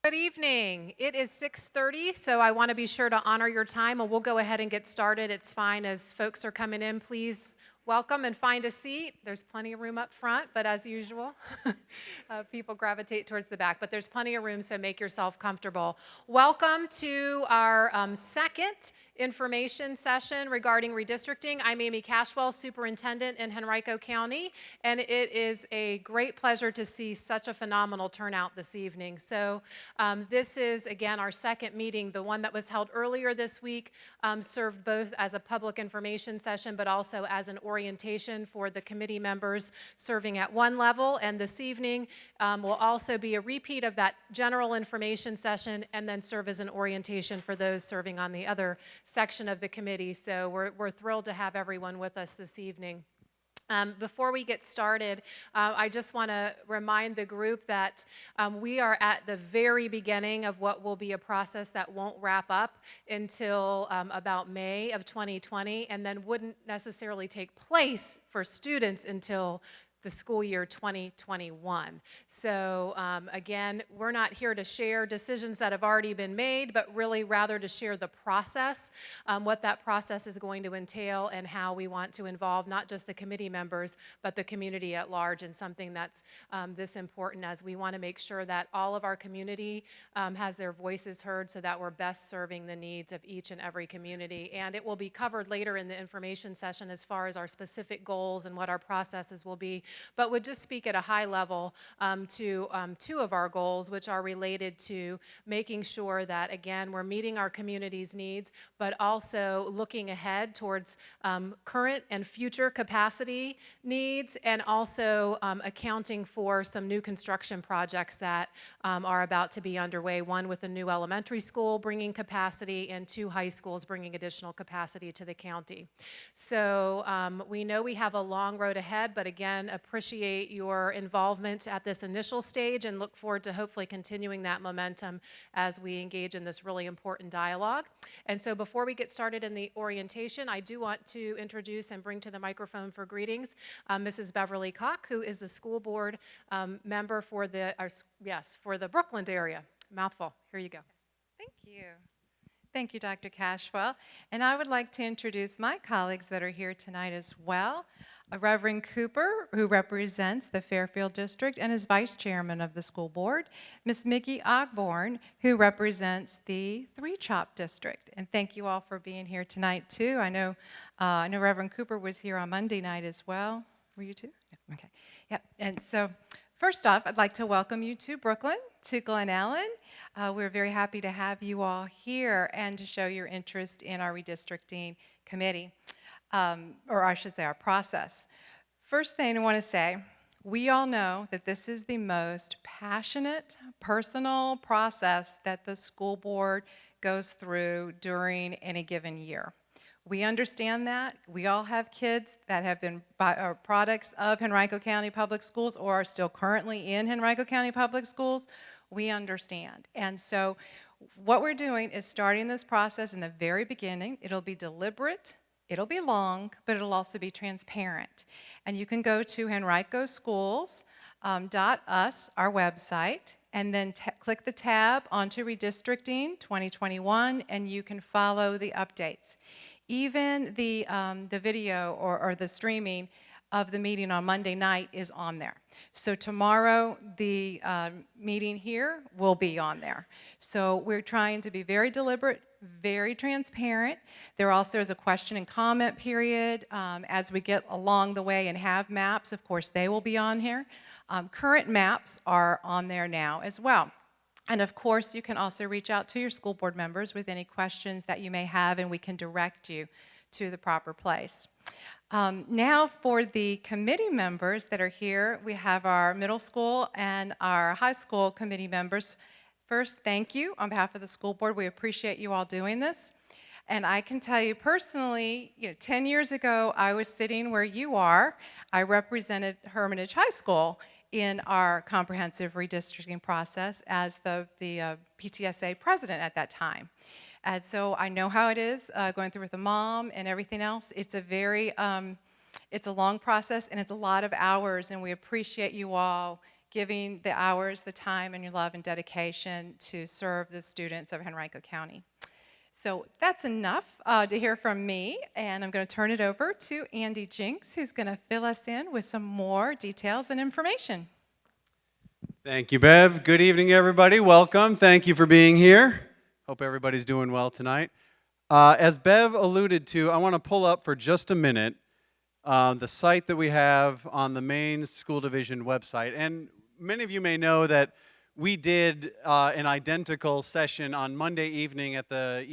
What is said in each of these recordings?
Good evening. It is 6:30, so I want to be sure to honor your time, and we'll go ahead and get started. It's fine as folks are coming in. Please welcome and find a seat. There's plenty of room up front, but as usual, people gravitate towards the back. But there's plenty of room, so make yourself comfortable. Welcome to our second information session regarding redistricting. I'm Amy Cashwell, Superintendent in Henrico County, and it is a great pleasure to see such a phenomenal turnout this evening. So this is, again, our second meeting. The one that was held earlier this week served both as a public information session, but also as an orientation for the committee members serving at one level. And this evening will also be a repeat of that general information session and then serve as an orientation for those serving on the other section of the committee. So we're thrilled to have everyone with us this evening. Before we get started, I just want to remind the group that we are at the very beginning of what will be a process that won't wrap up until about May of 2020, and then wouldn't necessarily take place for students until the school year 2021. So again, we're not here to share decisions that have already been made, but really rather to share the process, what that process is going to entail, and how we want to involve not just the committee members, but the community at large in something that's this important, as we want to make sure that all of our community has their voices heard so that we're best serving the needs of each and every community. And it will be covered later in the information session as far as our specific goals and what our processes will be, but would just speak at a high level to two of our goals, which are related to making sure that, again, we're meeting our community's needs, but also looking ahead towards current and future capacity needs, and also accounting for some new construction projects that are about to be underway, one with a new elementary school bringing capacity, and two high schools bringing additional capacity to the county. So we know we have a long road ahead, but again, appreciate your involvement at this initial stage and look forward to hopefully continuing that momentum as we engage in this really important dialogue. And so before we get started in the orientation, I do want to introduce and bring to the microphone for greetings Mrs. Beverly Koch, who is the school board member for the Brookland area. Mouthful. Here you go. Thank you. Thank you, Dr. Cashwell. And I would like to introduce my colleagues that are here tonight as well. Reverend Cooper, who represents the Fairfield District and is vice chairman of the school board. Ms. Mickey Ogborn, who represents the Three Chop District. And thank you all for being here tonight, too. I know Reverend Cooper was here on Monday night as well. Were you too? Yeah. Okay. Yep. And so, first off, I'd like to welcome you to Brooklyn, to Glen Ellen. We're very happy to have you all here and to show your interest in our redistricting committee, or I should say our process. First thing I want to say, we all know that this is the most passionate, personal process that the school board goes through during any given year. We understand that. We all have kids that have been products of Henrico County Public Schools or are still currently in Henrico County Public Schools. We understand. And so what we're doing is starting this process in the very beginning. It'll be deliberate, it'll be long, but it'll also be transparent. And you can go to henricoschools.us, our website, and then click the tab onto Redistricting 2021, and you can follow the updates. Even the video or the streaming of the meeting on Monday night is on there. So tomorrow, the meeting here will be on there. So we're trying to be very deliberate, very transparent. There also is a question and comment period as we get along the way and have maps. Of course, they will be on here. Current maps are on there now as well. And of course, you can also reach out to your school board members with any questions that you may have, and we can direct you to the proper place. Now for the committee members that are here, we have our middle school and our high school committee members. First, thank you on behalf of the school board. We appreciate you all doing this. And I can tell you personally, 10 years ago, I was sitting where you are. I represented Hermitage High School in our comprehensive redistricting process as the PTSA president at that time. And so I know how it is going through with a mom and everything else. It's a very, it's a long process and it's a lot of hours, and we appreciate you all giving the hours, the time, and your love and dedication to serve the students of Henrico County. So that's enough to hear from me, and I'm going to turn it over to Andy Jenks, who's going to fill us in with some more details and information. Thank you, Bev. Good evening, everybody. Welcome. Thank you for being here. Hope everybody's doing well tonight. As Bev alluded to, I want to pull up for just a minute the site that we have on the main school division website. And many of you may know that we did an identical session on Monday evening at the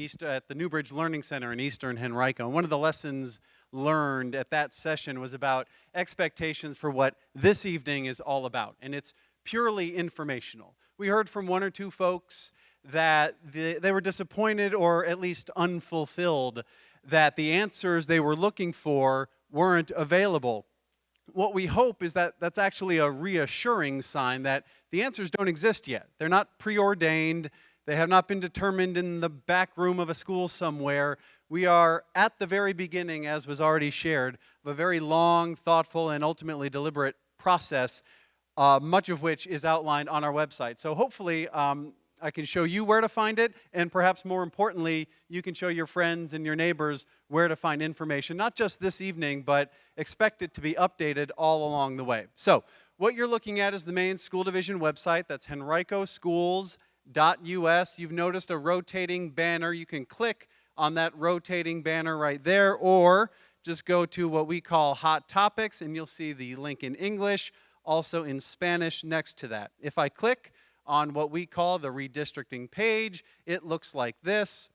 Newbridge Learning Center in Eastern Henrico. And one of the lessons learned at that session was about expectations for what this evening is all about. And it's purely informational. We heard from one or two folks that they were disappointed or at least unfulfilled that the answers they were looking for weren't available. What we hope is that that's actually a reassuring sign that the answers don't exist yet. They're not preordained. They have not been determined in the back room of a school somewhere. We are at the very beginning, as was already shared, of a very long, thoughtful, and ultimately deliberate process, much of which is outlined on our website. So hopefully I can show you where to find it, and perhaps more importantly, you can show your friends and your neighbors where to find information, not just this evening, but expect it to be updated all along the way. So what you're looking at is the main school division website. That's henricoschools.us. You've noticed a rotating banner. You can click on that rotating banner right there, or just go to what we call Hot Topics, and you'll see the link in English, also in Spanish next to that. If I click on what we call the redistricting page, it looks like this.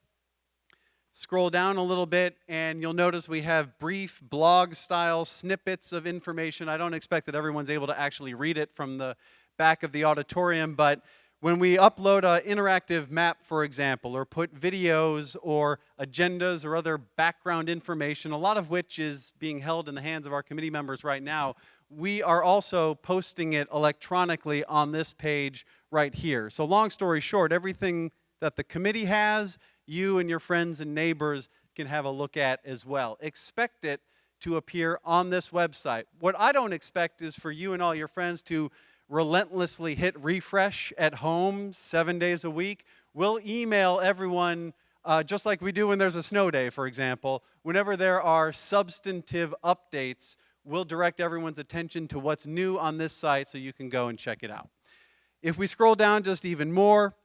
Scroll down a little bit, and you'll notice we have brief blog-style snippets of information. I don't expect that everyone's able to actually read it from the back of the auditorium, but when we upload an interactive map, for example, or put videos or agendas or other background information, a lot of which is being held in the hands of our committee members right now, we are also posting it electronically on this page right here. So long story short, everything that the committee has, you and your friends and neighbors can have a look at as well. Expect it to appear on this website. What I don't expect is for you and all your friends to relentlessly hit refresh at home 7 days a week. We'll email everyone, just like we do when there's a snow day, for example. Whenever there are substantive updates, we'll direct everyone's attention to what's new on this site so you can go and check it out. If we scroll down just even more,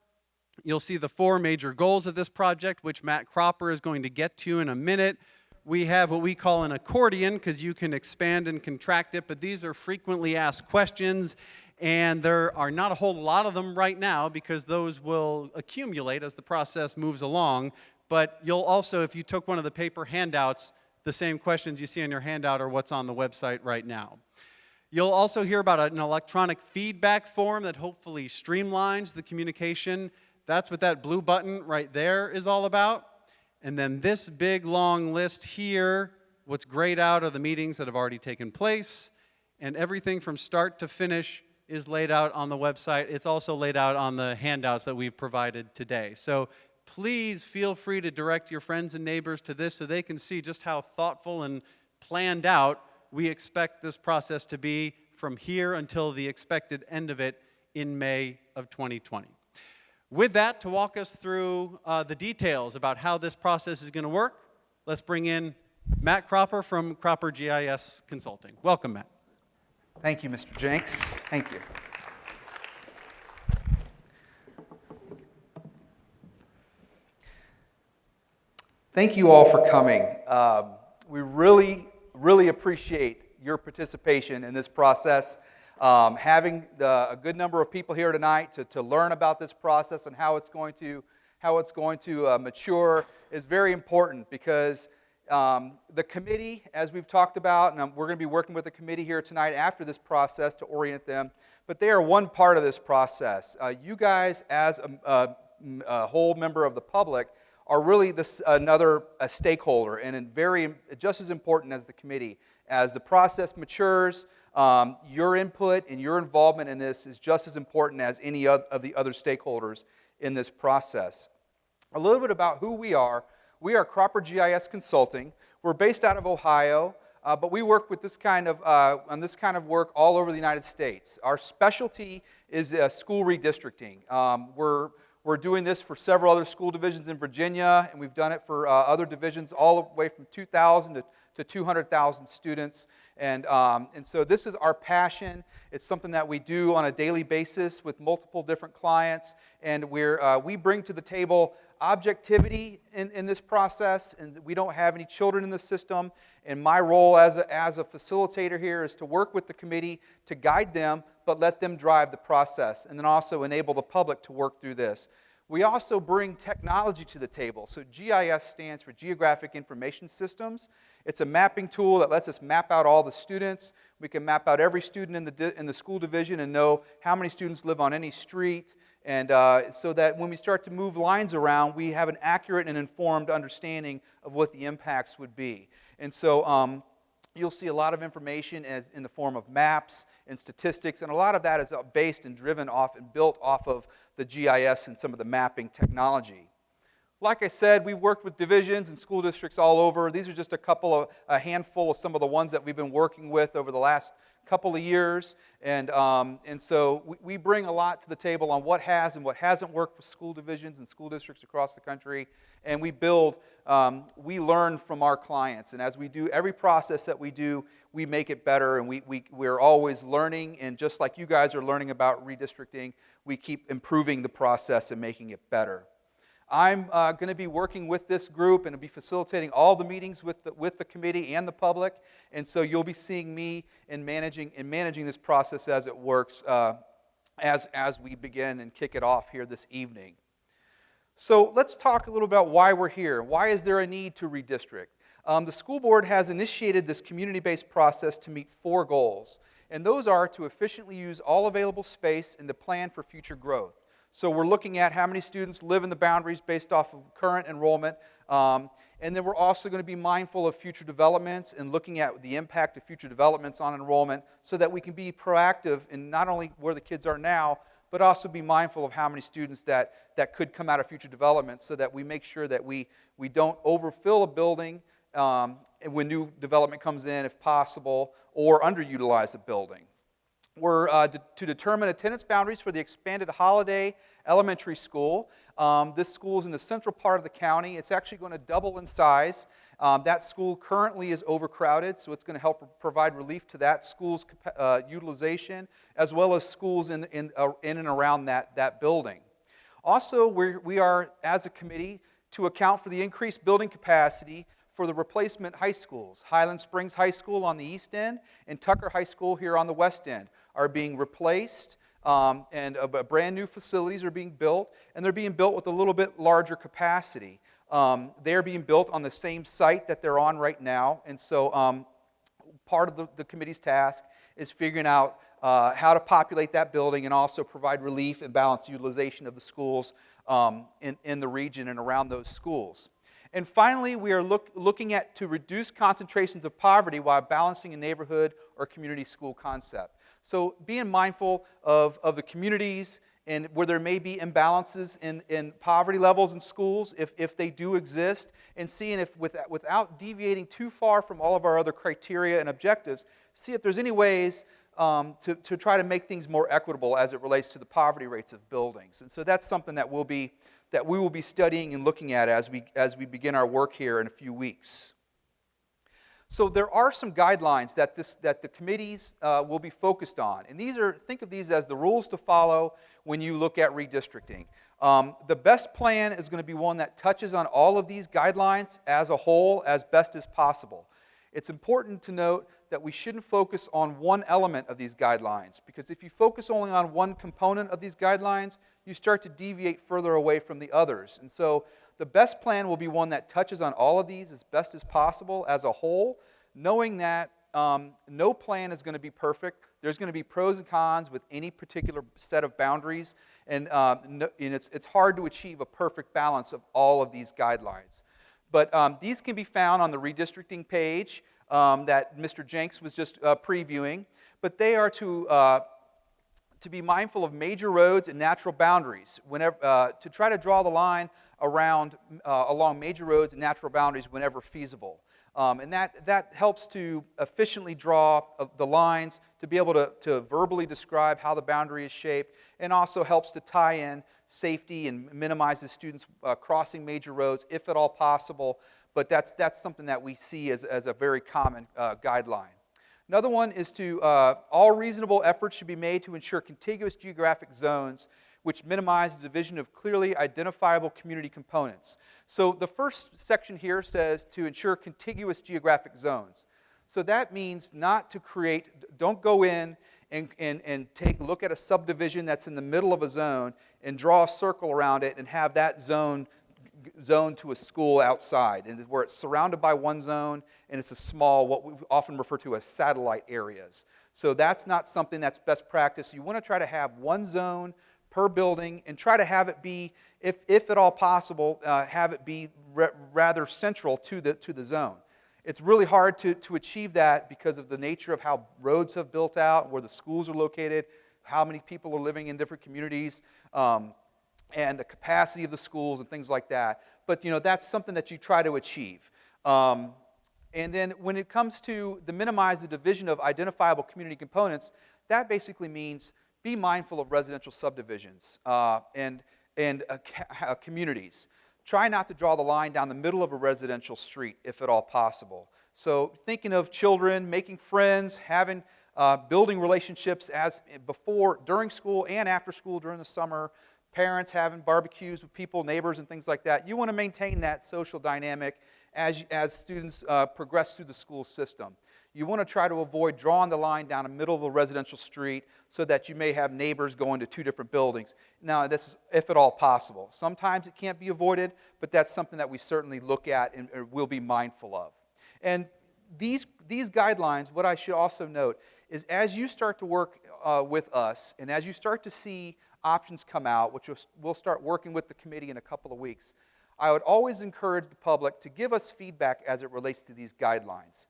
you'll see the 4 major goals of this project, which Matt Cropper is going to get to in a minute. We have what we call an accordion, because you can expand and contract it, but these are frequently asked questions, and there are not a whole lot of them right now because those will accumulate as the process moves along. But you'll also, if you took one of the paper handouts, the same questions you see on your handout are what's on the website right now. You'll also hear about an electronic feedback form that hopefully streamlines the communication. That's what that blue button right there is all about. And then this big long list here, what's grayed out are the meetings that have already taken place, and everything from start to finish is laid out on the website. It's also laid out on the handouts that we've provided today. So please feel free to direct your friends and neighbors to this so they can see just how thoughtful and planned out we expect this process to be from here until the expected end of it in May of 2020. With that, to walk us through the details about how this process is going to work, let's bring in Matt Cropper from Cropper GIS Consulting. Welcome, Matt. Thank you, Mr. Jenks. Thank you. Thank you all for coming. We really appreciate your participation in this process. Having a good number of people here tonight to learn about this process and how it's going to mature is very important, because the committee, as we've talked about, and we're going to be working with the committee here tonight after this process to orient them, but they are one part of this process. You guys, as a whole member of the public, are really another stakeholder, and just as important as the committee. As the process matures, your input and your involvement in this is just as important as any of the other stakeholders in this process. A little bit about who we are. We are Cropper GIS Consulting. We're based out of Ohio. but we work with this kind of, on this kind of work all over the United States. Our specialty is school redistricting. We're doing this for several other school divisions in Virginia, and we've done it for other divisions all the way from 2,000 to 200,000 students. And so this is our passion. It's something that we do on a daily basis with multiple different clients, and we bring to the table objectivity in this process, and we don't have any children in the system. And my role as a facilitator here is to work with the committee to guide them, but let them drive the process, and then also enable the public to work through this. We also bring technology to the table. So GIS stands for Geographic Information Systems. It's a mapping tool that lets us map out all the students. We can map out every student in the school division and know how many students live on any street, and so that when we start to move lines around, we have an accurate and informed understanding of what the impacts would be. And so you'll see a lot of information in the form of maps and statistics, and a lot of that is based and driven off and built off of the GIS and some of the mapping technology. Like I said, we've worked with divisions and school districts all over. These are just a handful of some of the ones that we've been working with over the last couple of years, and so we bring a lot to the table on what has and what hasn't worked with school divisions and school districts across the country, and we learn from our clients, and as we do every process that we do, we make it better, and we're always learning, and just like you guys are learning about redistricting, we keep improving the process and making it better. I'm going to be working with this group and be facilitating all the meetings with the committee and the public, and so you'll be seeing me in managing this process as it works as we begin and kick it off here this evening. So let's talk a little about why we're here. Why is there a need to redistrict? The school board has initiated this community-based process to meet 4 goals, and those are to efficiently use all available space and to plan for future growth. So we're looking at how many students live in the boundaries based off of current enrollment, and then we're also going to be mindful of future developments and looking at the impact of future developments on enrollment so that we can be proactive in not only where the kids are now, but also be mindful of how many students that could come out of future development so that we make sure that we don't overfill a building when new development comes in, if possible, or underutilize a building. We're to determine attendance boundaries for the expanded Holiday Elementary School. This school is in the central part of the county. It's actually going to double in size. That school currently is overcrowded, so it's going to help provide relief to that school's utilization, as well as schools in and around that building. Also, we are, as a committee, to account for the increased building capacity for the replacement high schools. Highland Springs High School on the east end and Tucker High School here on the west end are being replaced, and brand new facilities are being built, and they're being built with a little bit larger capacity. They're being built on the same site that they're on right now, and so part of the committee's task is figuring out how to populate that building and also provide relief and balanced utilization of the schools in the region and around those schools. And finally, we are looking at to reduce concentrations of poverty while balancing a neighborhood or community school concept. So being mindful of the communities and where there may be imbalances in poverty levels in schools, if they do exist, and seeing if without deviating too far from all of our other criteria and objectives, see if there's any ways to try to make things more equitable as it relates to the poverty rates of buildings. And so that's something that we will be studying and looking at as we begin our work here in a few weeks. So there are some guidelines that the committees will be focused on, and think of these as the rules to follow when you look at redistricting. The best plan is going to be one that touches on all of these guidelines as a whole as best as possible. It's important to note that we shouldn't focus on one element of these guidelines, because if you focus only on one component of these guidelines, you start to deviate further away from the others. And so the best plan will be one that touches on all of these as best as possible as a whole, knowing that no plan is going to be perfect. There's going to be pros and cons with any particular set of boundaries, and it's hard to achieve a perfect balance of all of these guidelines. But these can be found on the redistricting page that Mr. Jenks was just previewing, but they are to be mindful of major roads and natural boundaries, to try to draw the line along major roads and natural boundaries whenever feasible. And that helps to efficiently draw the lines, to be able to verbally describe how the boundary is shaped, and also helps to tie in safety and minimizes students crossing major roads if at all possible. But that's something that we see as a very common guideline. Another one is to all reasonable efforts should be made to ensure contiguous geographic zones which minimize the division of clearly identifiable community components. So the first section here says to ensure contiguous geographic zones. So that means not to create, don't go in and look at a subdivision that's in the middle of a zone and draw a circle around it and have that zone to a school outside, and where it's surrounded by one zone and it's a small, what we often refer to as satellite areas. So that's not something that's best practice. You want to try to have one zone per building and try to have it be, if at all possible, have it be rather central to the zone. It's really hard to achieve that because of the nature of how roads have built out, where the schools are located, how many people are living in different communities, and the capacity of the schools and things like that. But that's something that you try to achieve. And then when it comes to minimize the division of identifiable community components, that basically means be mindful of residential subdivisions and communities. Try not to draw the line down the middle of a residential street if at all possible. So thinking of children, making friends, having building relationships as before, during school and after school during the summer, parents having barbecues with people, neighbors, and things like that. You want to maintain that social dynamic as students progress through the school system. You want to try to avoid drawing the line down the middle of a residential street so that you may have neighbors going to two different buildings. Now, this is if at all possible. Sometimes it can't be avoided, but that's something that we certainly look at and will be mindful of. And these guidelines, what I should also note, is as you start to work with us, and as you start to see options come out, which we'll start working with the committee in a couple of weeks, I would always encourage the public to give us feedback as it relates to these guidelines.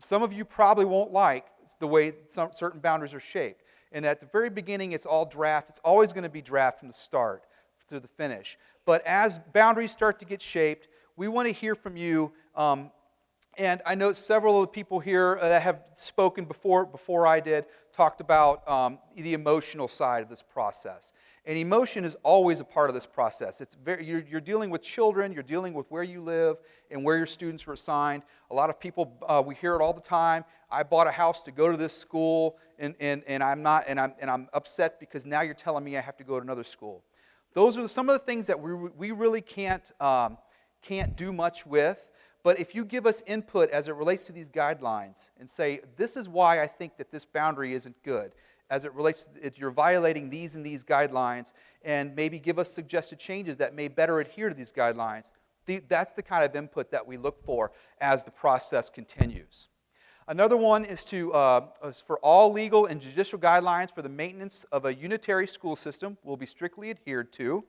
Some of you probably won't like the way certain boundaries are shaped. And at the very beginning, it's all draft. It's always going to be draft from the start to the finish. But as boundaries start to get shaped, we want to hear from you. And I know several of the people here that have spoken before I did talked about the emotional side of this process. And emotion is always a part of this process. You're dealing with children, you're dealing with where you live and where your students are assigned. A lot of people, we hear it all the time. I bought a house to go to this school, and I'm upset because now you're telling me I have to go to another school. Those are some of the things that we really can't do much with. But if you give us input as it relates to these guidelines and say, this is why I think that this boundary isn't good, as it relates to you're violating these and these guidelines, and maybe give us suggested changes that may better adhere to these guidelines, that's the kind of input that we look for as the process continues. Another one is for all legal and judicial guidelines for the maintenance of a unitary school system will be strictly adhered to.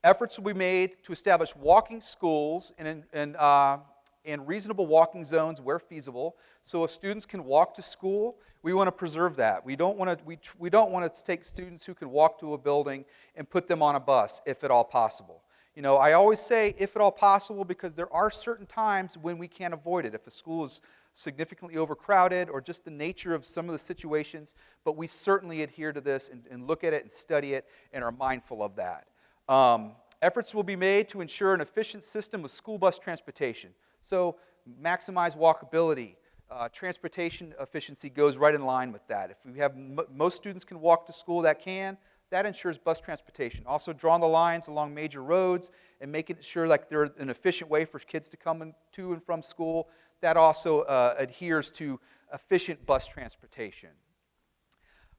Efforts will be made to establish walking schools and reasonable walking zones where feasible. So if students can walk to school, we want to preserve that. We don't want to take students who can walk to a building and put them on a bus, if at all possible. I always say if at all possible because there are certain times when we can't avoid it. If a school is significantly overcrowded or just the nature of some of the situations, but we certainly adhere to this and look at it and study it and are mindful of that. Efforts will be made to ensure an efficient system of school bus transportation. So maximize walkability. Transportation efficiency goes right in line with that. If we have most students can walk to school that ensures bus transportation. Also drawing the lines along major roads and making sure like they're an efficient way for kids to come to and from school. That also adheres to efficient bus transportation.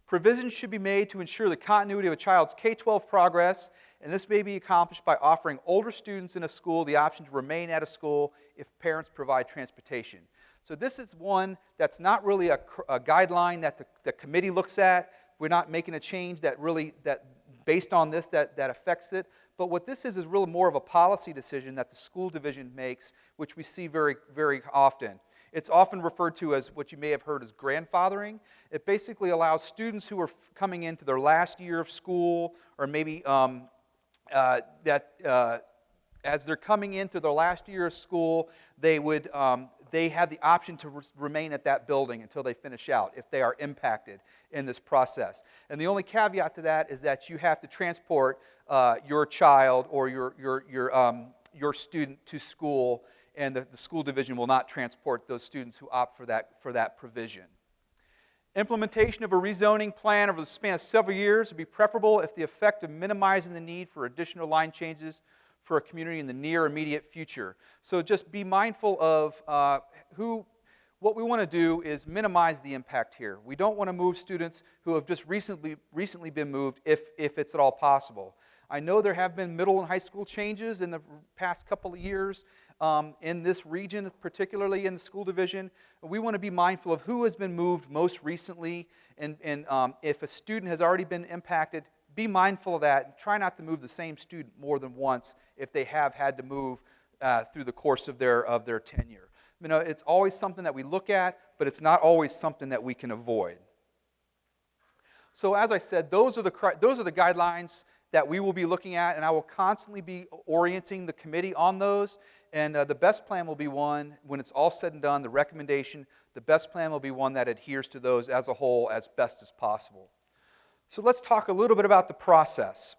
Provisions should be made to ensure the continuity of a child's K-12 progress, and this may be accomplished by offering older students in a school the option to remain at a school if parents provide transportation. So this is one that's not really a guideline that the committee looks at. We're not making a change that based on this that affects it. But what this is really more of a policy decision that the school division makes, which we see very, very often. It's often referred to as what you may have heard as grandfathering. It basically allows students who are coming into their last year of school or maybe as they're coming into their last year of school, they would they have the option to remain at that building until they finish out if they are impacted in this process. And the only caveat to that is that you have to transport your child or your student to school, and the school division will not transport those students who opt for that provision. Implementation of a rezoning plan over the span of several years would be preferable if the effect of minimizing the need for additional line changes for a community in the near immediate future. So just be mindful of what we want to do is minimize the impact here. We don't want to move students who have just recently been moved if it's at all possible. I know there have been middle and high school changes in the past couple of years in this region, particularly in the school division. We want to be mindful of who has been moved most recently, and if a student has already been impacted, be mindful of that. And try not to move the same student more than once if they have had to move through the course of their tenure. You know, it's always something that we look at, but it's not always something that we can avoid. So as I said, those are the guidelines that we will be looking at, and I will constantly be orienting the committee on those. And the best plan will be one, when it's all said and done, the recommendation, the best plan will be one that adheres to those as a whole as best as possible. So let's talk a little bit about the process.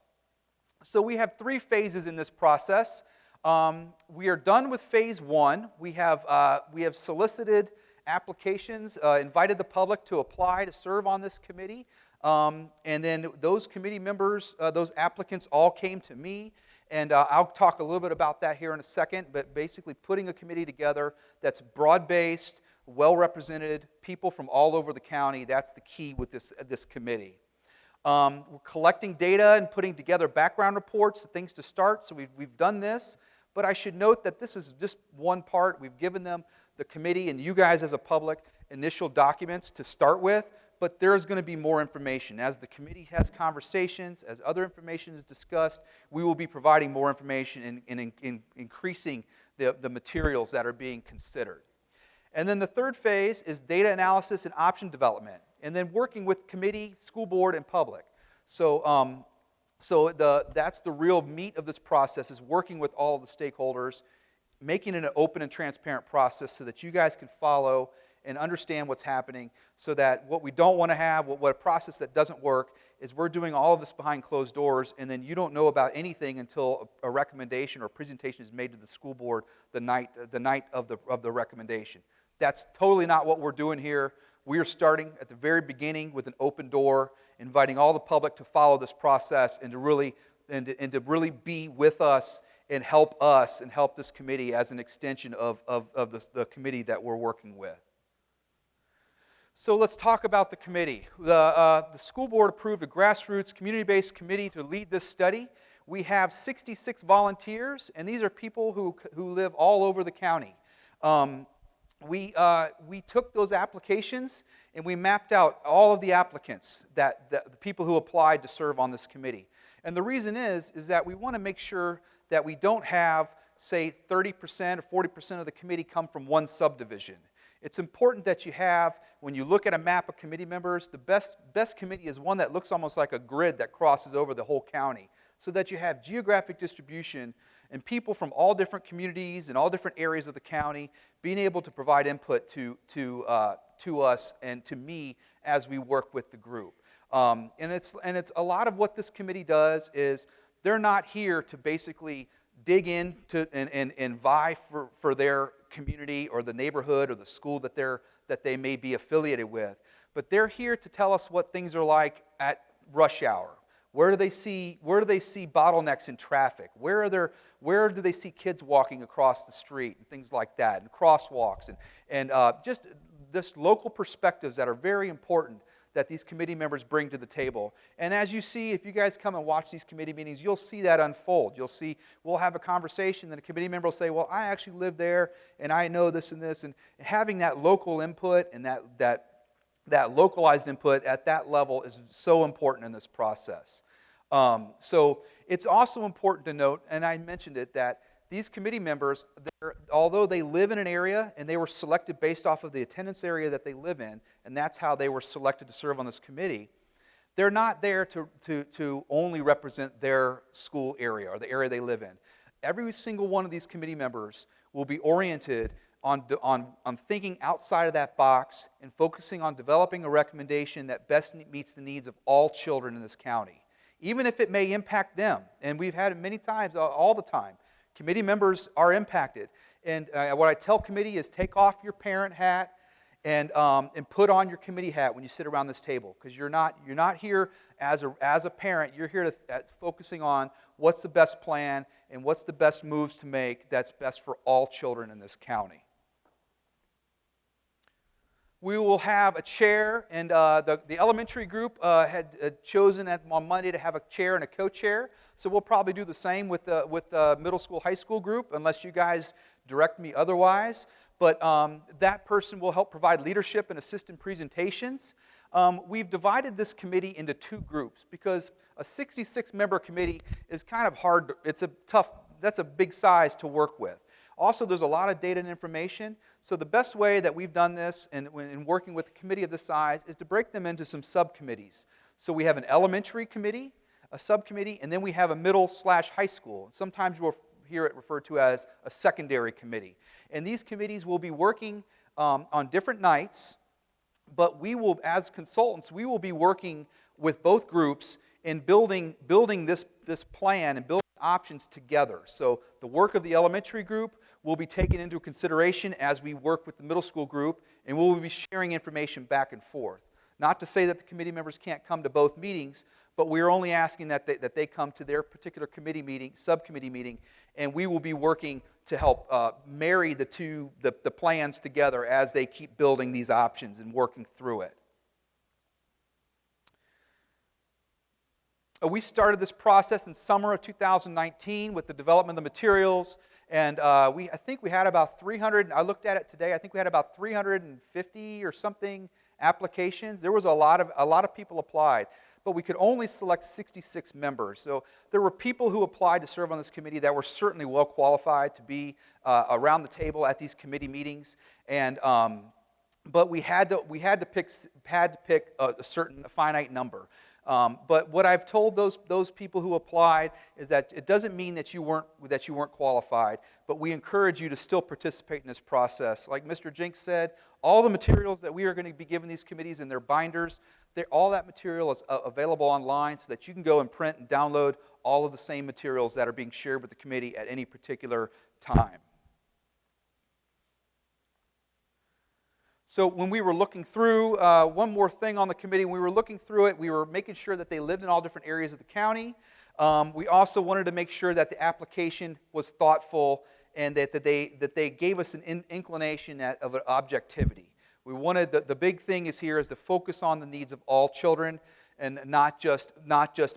So we have 3 phases in this process. We are done with phase 1. We have solicited applications, invited the public to apply to serve on this committee. And then those committee members, those applicants all came to me. And I'll talk a little bit about that here in a second, but basically putting a committee together that's broad-based, well-represented, people from all over the county, that's the key with this committee. We're collecting data and putting together background reports, things to start, so we've done this. But I should note that this is just one part. We've given them, the committee and you guys as a public, initial documents to start with, but there's going to be more information. As the committee has conversations, as other information is discussed, we will be providing more information and increasing the materials that are being considered. And then the third phase is data analysis and option development, and then working with committee, school board, and public. So, that's the real meat of this process, is working with all of the stakeholders, making it an open and transparent process so that you guys can follow and understand what's happening, so that what we don't want to have, what a process that doesn't work, is we're doing all of this behind closed doors, and then you don't know about anything until a recommendation or presentation is made to the school board the night of the recommendation. That's totally not what we're doing here. We are starting at the very beginning with an open door, inviting all the public to follow this process and to really be with us and help this committee as an extension of the committee that we're working with. So let's talk about the committee. The school board approved a grassroots community-based committee to lead this study. We have 66 volunteers, and these are people who live all over the county. We took those applications and we mapped out all of the applicants, the people who applied to serve on this committee. And the reason is that we want to make sure that we don't have, say, 30% or 40% of the committee come from one subdivision. It's important that you have, when you look at a map of committee members, the best committee is one that looks almost like a grid that crosses over the whole county, so that you have geographic distribution and people from all different communities and all different areas of the county being able to provide input to us and to me as we work with the group. And it's a lot of what this committee does is they're not here to basically dig in and vie for their community or the neighborhood or the school that they may be affiliated with, but they're here to tell us what things are like at rush hour. Where do they see bottlenecks in traffic? Where do they see kids walking across the street and things like that, and crosswalks and just local perspectives that are very important that these committee members bring to the table. And as you see, if you guys come and watch these committee meetings, you'll see that unfold. We'll have a conversation, and a committee member will say, well, I actually live there, and I know this and this, and having that local input and that localized input at that level is so important in this process. So it's also important to note, and I mentioned it, that these committee members, although they live in an area and they were selected based off of the attendance area that they live in, and that's how they were selected to serve on this committee, they're not there to only represent their school area or the area they live in. every single one of these committee members will be oriented on thinking outside of that box and focusing on developing a recommendation that best meets the needs of all children in this county, even if it may impact them. And we've had it many times, all the time. Committee members are impacted. And what I tell committee is take off your parent hat and put on your committee hat when you sit around this table, because you're not here as a parent. You're here focusing on what's the best plan and what's the best moves to make that's best for all children in this county. We will have a chair, and the elementary group had chosen on Monday to have a chair and a co-chair. So we'll probably do the same with the middle school, high school group, unless you guys direct me otherwise. But that person will help provide leadership and assist in presentations. We've divided this committee into two groups because a 66-member committee is kind of hard. That's a big size to work with. Also, there's a lot of data and information. So the best way that we've done this in working with a committee of this size is to break them into some subcommittees. So we have an elementary committee, a subcommittee, and then we have a middle/high school. Sometimes we'll hear it referred to as a secondary committee. And these committees will be working on different nights, but we will, as consultants, we will be working with both groups in building this plan and building options together. So the work of the elementary group will be taken into consideration as we work with the middle school group, and we'll be sharing information back and forth. Not to say that the committee members can't come to both meetings, but we're only asking that they come to their particular committee meeting, subcommittee meeting, and we will be working to help marry the plans together as they keep building these options and working through it. We started this process in summer of 2019 with the development of the materials, and I think we had about 300, I looked at it today, I think we had about 350 or something applications. There was a lot of people applied, but we could only select 66 members. So there were people who applied to serve on this committee that were certainly well qualified to be around the table at these committee meetings, and but we had to pick a certain finite number. But what I've told those people who applied is that it doesn't mean that you weren't qualified, but we encourage you to still participate in this process. Like Mr. Jenks said, all the materials that we are going to be giving these committees in their binders, all that material is available online so that you can go and print and download all of the same materials that are being shared with the committee at any particular time. So when we were looking through, one more thing on the committee, when we were looking through it, we were making sure that they lived in all different areas of the county. We also wanted to make sure that the application was thoughtful and that they gave us an inclination of an objectivity. We wanted, the big thing is to focus on the needs of all children and not just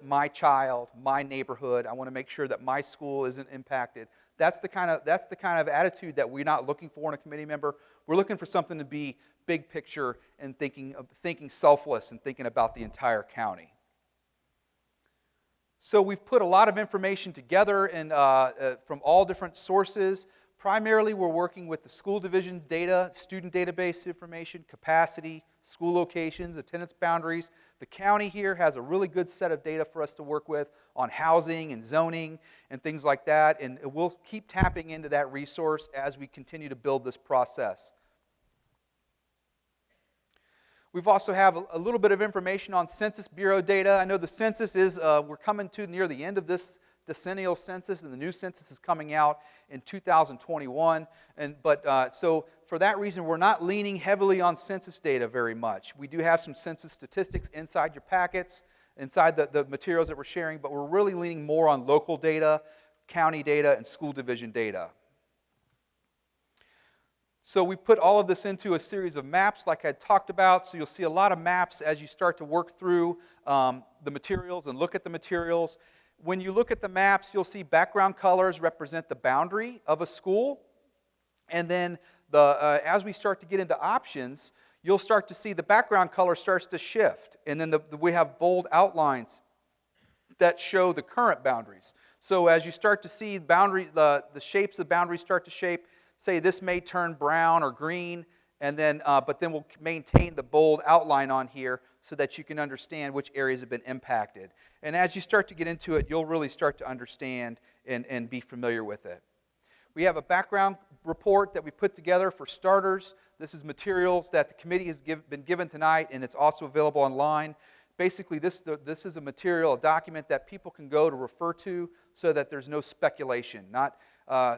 my child, my neighborhood. I want to make sure that my school isn't impacted. That's the kind of attitude that we're not looking for in a committee member. We're looking for something to be big picture and thinking selfless and thinking about the entire county. So we've put a lot of information together from all different sources. Primarily, we're working with the school division data, student database information, capacity, school locations, attendance boundaries. The county here has a really good set of data for us to work with on housing and zoning and things like that, and we'll keep tapping into that resource as we continue to build this process. We've also have a little bit of information on Census Bureau data. I know the census we're coming to near the end of this decennial census, and the new census is coming out in 2021. So for that reason, we're not leaning heavily on census data very much. We do have some census statistics inside your packets, inside the materials that we're sharing, but we're really leaning more on local data, county data, and school division data. So we put all of this into a series of maps like I talked about. So you'll see a lot of maps as you start to work through the materials and look at the materials. When you look at the maps, you'll see background colors represent the boundary of a school. And then as we start to get into options, you'll start to see the background color starts to shift. And then we have bold outlines that show the current boundaries. So as you start to see the shapes of boundaries start to shape, say this may turn brown or green, and then but then we'll maintain the bold outline on here so that you can understand which areas have been impacted. And as you start to get into it, you'll really start to understand and be familiar with it. We have a background report that we put together for starters. This is materials that the committee has been given tonight, and it's also available online. Basically, this is a material, a document that people can go to refer to so that there's no speculation. Not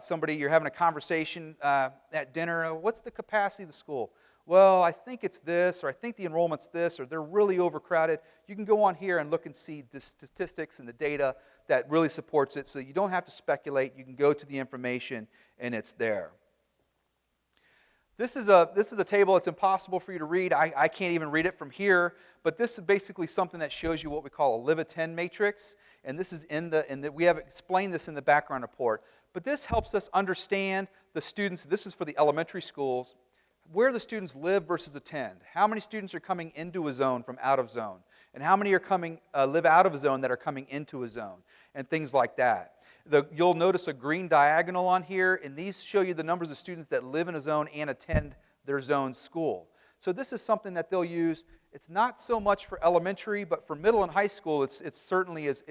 somebody, you're having a conversation at dinner, what's the capacity of the school? Well, I think it's this, or I think the enrollment's this, or they're really overcrowded. You can go on here and look and see the statistics and the data that really supports it, so you don't have to speculate. You can go to the information, and it's there. This is a table. It's impossible for you to read. I can't even read it from here, but this is basically something that shows you what we call a Live-Attend matrix, and this is we have explained this in the background report. But this helps us understand the students. This is for the elementary schools, where the students live versus attend. How many students are coming into a zone from out of zone? And how many are live out of a zone that are coming into a zone? And things like that. You'll notice a green diagonal on here, and these show you the numbers of students that live in a zone and attend their zone school. So this is something that they'll use. It's not so much for elementary, but for middle and high school, it certainly is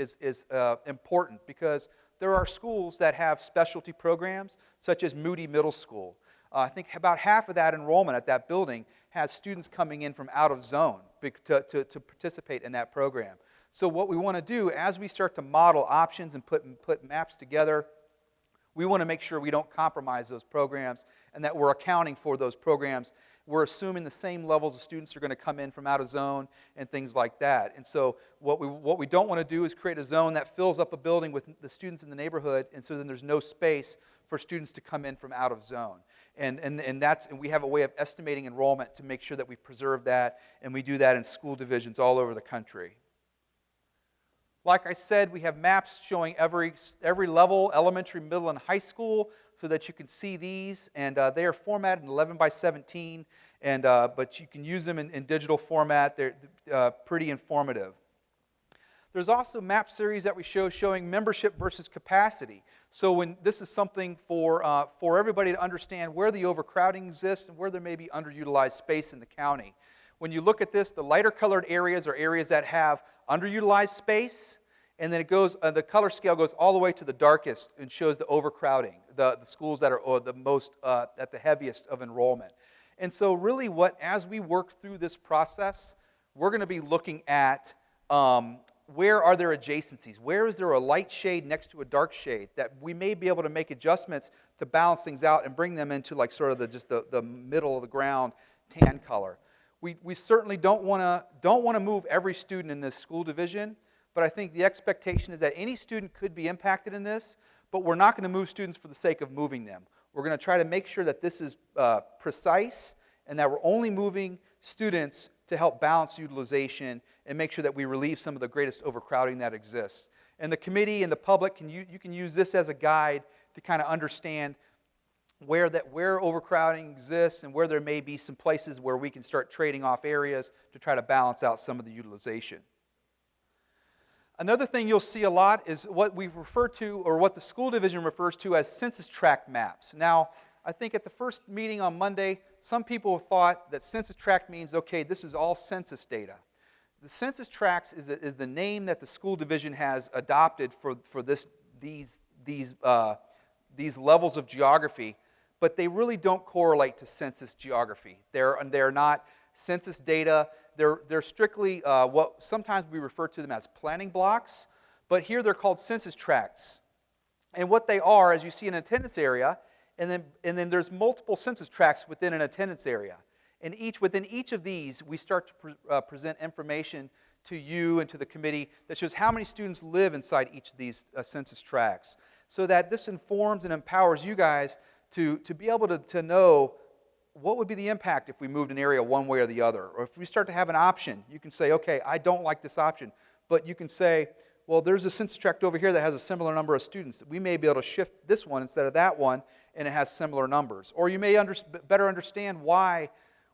important, because there are schools that have specialty programs, such as Moody Middle School. I think about half of that enrollment at that building has students coming in from out of zone to participate in that program. So what we want to do as we start to model options and put maps together, we want to make sure we don't compromise those programs and that we're accounting for those programs. We're assuming the same levels of students are going to come in from out of zone and things like that. And so what we don't want to do is create a zone that fills up a building with the students in the neighborhood, and so then there's no space for students to come in from out of zone. And we have a way of estimating enrollment to make sure that we preserve that, and we do that in school divisions all over the country. Like I said, we have maps showing every level, elementary, middle, and high school, so that you can see these, and they are formatted in 11 by 17, but you can use them in digital format. They're pretty informative. There's also map series that we show showing membership versus capacity. So this is something for everybody to understand where the overcrowding exists and where there may be underutilized space in the county. When you look at this, the lighter colored areas are areas that have underutilized space, and then it goes, the color scale goes all the way to the darkest and shows the overcrowding, the schools that are the most, at the heaviest of enrollment. And so really as we work through this process, we're going to be looking at where are there adjacencies? Where is there a light shade next to a dark shade that we may be able to make adjustments to balance things out and bring them into like sort of the middle of the ground tan color. We certainly don't want to move every student in this school division, but I think the expectation is that any student could be impacted in this, but we're not going to move students for the sake of moving them. We're going to try to make sure that this is precise and that we're only moving students to help balance utilization and make sure that we relieve some of the greatest overcrowding that exists. And the committee and the public, you can use this as a guide to kind of understand where overcrowding exists and where there may be some places where we can start trading off areas to try to balance out some of the utilization. Another thing you'll see a lot is what we refer to, or what the school division refers to as census tract maps. Now, I think at the first meeting on Monday, some people thought that census tract means, okay, this is all census data. The census tracts is the name that the school division has adopted for these levels of geography, but they really don't correlate to census geography. They're not census data. They're strictly what sometimes we refer to them as planning blocks, but here they're called census tracts. And what they are, as you see, an attendance area, and then there's multiple census tracts within an attendance area. And within each of these, we start to present information to you and to the committee that shows how many students live inside each of these census tracts, so that this informs and empowers you guys to be able to know what would be the impact if we moved an area one way or the other. Or if we start to have an option, you can say, okay, I don't like this option. But you can say, well, there's a census tract over here that has a similar number of students. We may be able to shift this one instead of that one, and it has similar numbers. Or you may better understand why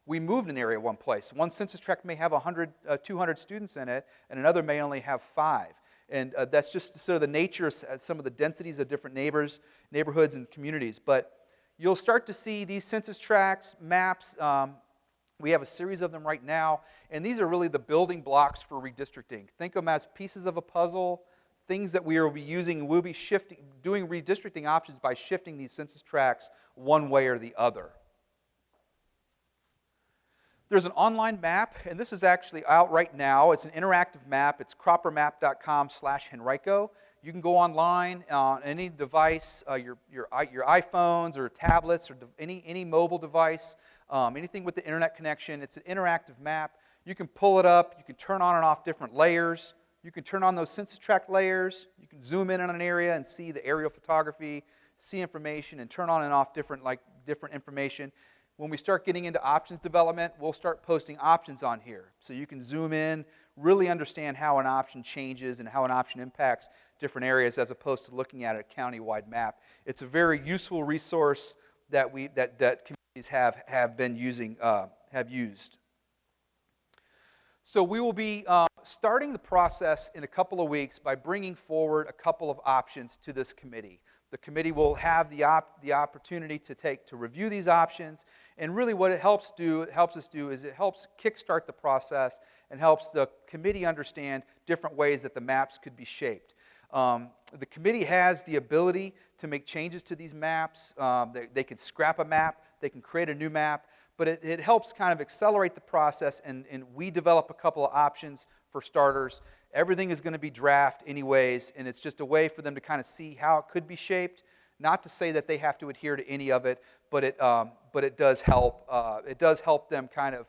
we moved an area one place. One census tract may have 100, 200 students in it, and another may only have 5. And that's just sort of the nature of some of the densities of different neighborhoods and communities. But you'll start to see these census tracts, maps. We have a series of them right now, and these are really the building blocks for redistricting. Think of them as pieces of a puzzle, things that we will be using, we'll be doing redistricting options by shifting these census tracts one way or the other. There's an online map, and this is actually out right now. It's an interactive map. It's croppermap.com/Henrico. You can go online on any device, your iPhones or tablets or any mobile device, anything with the internet connection. It's an interactive map. You can pull it up. You can turn on and off different layers. You can turn on those census tract layers. You can zoom in on an area and see the aerial photography, see information, and turn on and off different information. When we start getting into options development, we'll start posting options on here. So you can zoom in, really understand how an option changes and how an option impacts different areas as opposed to looking at a county-wide map. It's a very useful resource that communities have used. So we will be starting the process in a couple of weeks by bringing forward a couple of options to this committee. The committee will have the opportunity to review these options, and really what it helps us do is it helps kickstart the process and helps the committee understand different ways that the maps could be shaped. The committee has the ability to make changes to these maps. They can scrap a map, they can create a new map, but it helps kind of accelerate the process, and we develop a couple of options for starters. Everything is going to be draft anyways, and it's just a way for them to kind of see how it could be shaped. Not to say that they have to adhere to any of it, but it does help. It does help them kind of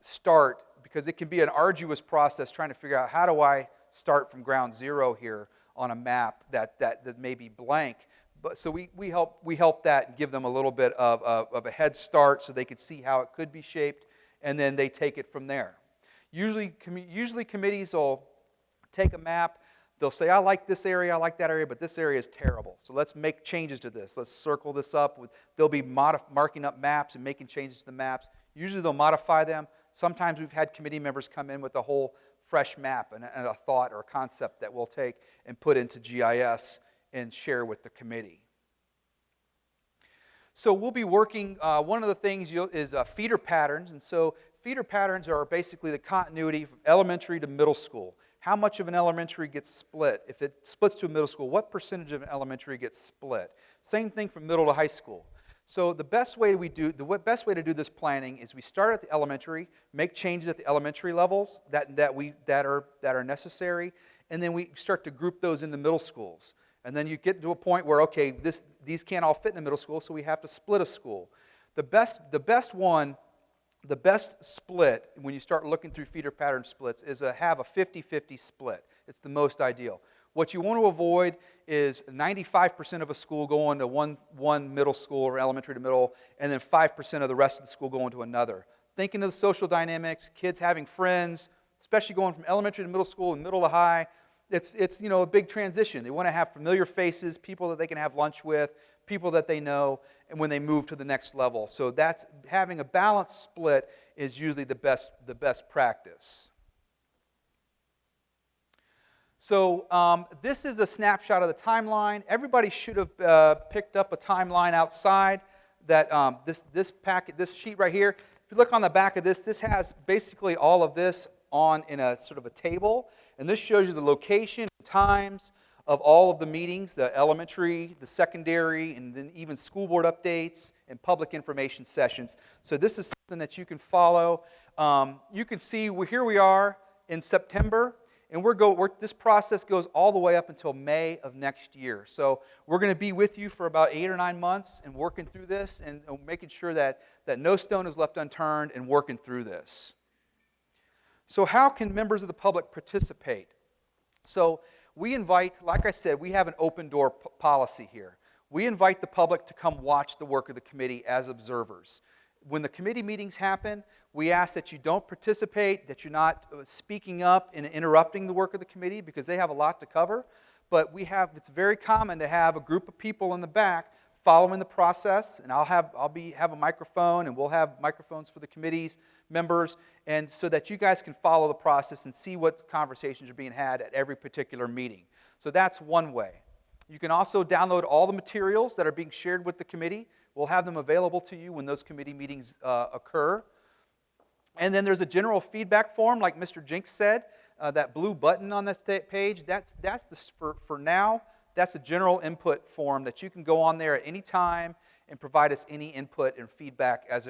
start, because it can be an arduous process trying to figure out how do I start from ground zero here on a map that may be blank. But so we help that and give them a little bit of a head start so they can see how it could be shaped, and then they take it from there. Usually committees will take a map, they'll say, I like this area, I like that area, but this area is terrible. So let's make changes to this. Let's circle this up. They'll be marking up maps and making changes to the maps. Usually they'll modify them. Sometimes we've had committee members come in with a whole fresh map and a thought or a concept that we'll take and put into GIS and share with the committee. So we'll be working, one of the things is feeder patterns, and so feeder patterns are basically the continuity from elementary to middle school. How much of an elementary gets split? If it splits to a middle school, what percentage of an elementary gets split? Same thing from middle to high school. So the best way to do this planning is we start at the elementary, make changes at the elementary levels that are necessary, and then we start to group those into middle schools. And then you get to a point where, okay, these can't all fit in the middle school, so we have to split a school. The best split when you start looking through feeder pattern splits is have a 50-50 split. It's the most ideal. What you want to avoid is 95% of a school going to one middle school or elementary to middle, and then 5% of the rest of the school going to another. Thinking of the social dynamics, kids having friends, especially going from elementary to middle school and middle to high, it's a big transition. They want to have familiar faces, people that they can have lunch with, people that they know, and when they move to the next level. So that's having a balanced split is usually the best practice. So this is a snapshot of the timeline. Everybody should have picked up a timeline outside. That this sheet right here. If you look on the back of this has basically all of this in a sort of a table, and this shows you the location and times of all of the meetings, the elementary, the secondary, and then even school board updates and public information sessions. So this is something that you can follow. You can see here we are in September, and this process goes all the way up until May of next year. So we're going to be with you for about 8 or 9 months and working through this and making sure that no stone is left unturned and working through this. So how can members of the public participate? So we invite, like I said, we have an open door policy here. We invite the public to come watch the work of the committee as observers. When the committee meetings happen, we ask that you don't participate, that you're not speaking up and interrupting the work of the committee because they have a lot to cover. But it's very common to have a group of people in the back following the process, and I'll have a microphone, and we'll have microphones for the committee's members, and so that you guys can follow the process and see what conversations are being had at every particular meeting. So that's one way. You can also download all the materials that are being shared with the committee. We'll have them available to you when those committee meetings occur. And then there's a general feedback form, like Mr. Jenks said, that blue button on the page, for now, that's a general input form that you can go on there at any time and provide us any input and feedback as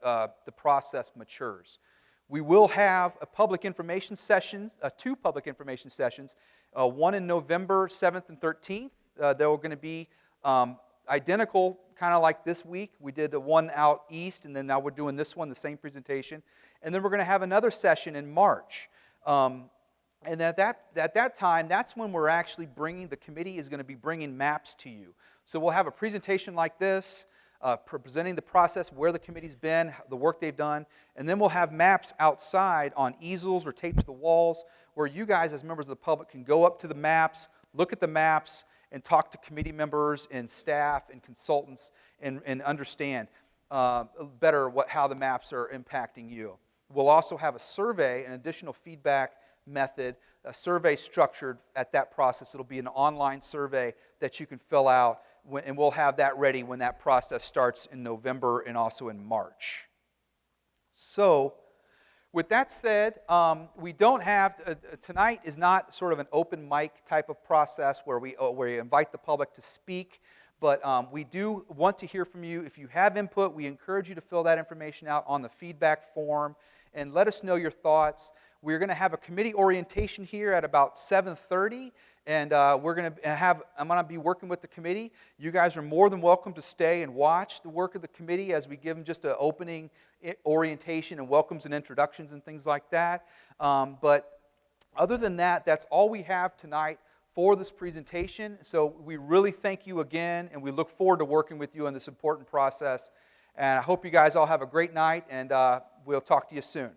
the process matures. We will have two public information sessions, one in November 7th and 13th. They're going to be identical, kind of like this week. We did the one out east, and then now we're doing this one, the same presentation. And then we're going to have another session in March. And at that time, that's when we're actually the committee is going to be bringing maps to you. So we'll have a presentation like this, presenting the process, where the committee's been, the work they've done, and then we'll have maps outside on easels or taped to the walls where you guys as members of the public can go up to the maps, look at the maps, and talk to committee members and staff and consultants and understand better how the maps are impacting you. We'll also have a survey, an additional feedback method, a survey structured at that process. It'll be an online survey that you can fill out, and we'll have that ready when that process starts in November and also in March. So, with that said, we don't have, tonight is not sort of an open mic type of process where we invite the public to speak, but we do want to hear from you. If you have input, we encourage you to fill that information out on the feedback form and let us know your thoughts. We're going to have a committee orientation here at about 7:30, and I'm going to be working with the committee. You guys are more than welcome to stay and watch the work of the committee as we give them just an opening orientation and welcomes and introductions and things like that. But other than that, that's all we have tonight for this presentation. So we really thank you again, and we look forward to working with you on this important process. And I hope you guys all have a great night, and we'll talk to you soon.